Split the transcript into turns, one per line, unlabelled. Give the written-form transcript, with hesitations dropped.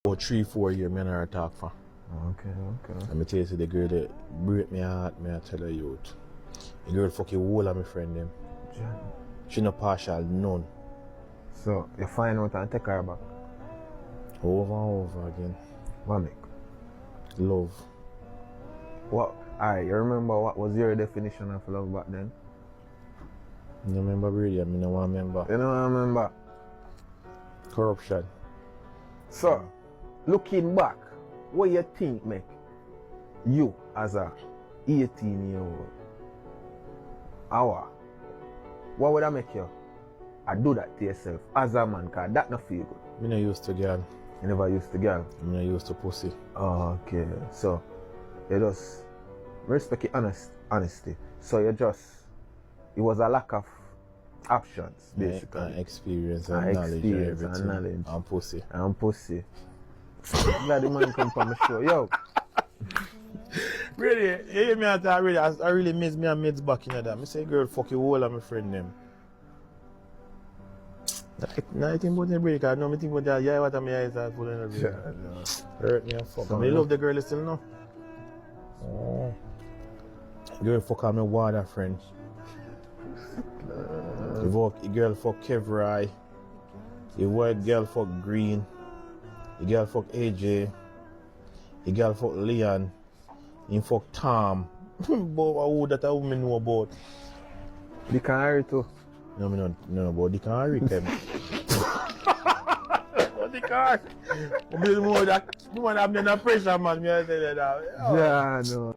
About 3-4 years, me and her talk for.
Okay.
And me tell you, the girl that break me heart, me I tell her youth. The girl fucking whole of my friend them.
John.
She no partial, none.
So, you find out and take her back?
Over and over again.
What make?
Love.
What? Alright, you remember what was your definition of love back then?
You remember Brady? I mean, I want to remember.
You know what I remember?
Corruption.
So, looking back, what you think make you as a 18-year-old hour? What would that make you? I do that to yourself as a man, cause that not feel good.
Me not used to girl.
You never used to girl.
Me not used to pussy.
Oh, okay. So you just respect your honesty. So it was a lack of options basically.
And experience and knowledge
Experience
and
and
everything.
knowledge.
And pussy.
And pussy. Glad the man come from the show. Yo.
Really, you hear me at that really, I really miss me and mates back in that. Me say girl fuck you whole of my friend them. I think about the break, I know me think about that, yeah, what my eyes are full of the
Yeah, no.
hurt me and fuck.
So
I love the girl still now. Oh. Girl fuck on my water friend. The girl fuck Kevrai. The white girl fuck Green. The girl fuck AJ. The girl fuck Leon. He fuck Tom. But who that a woman know about?
The canary too.
No, me don't know about the Canary. What the car? The one that have no pressure, man. Me I tell you that.
Yeah, no.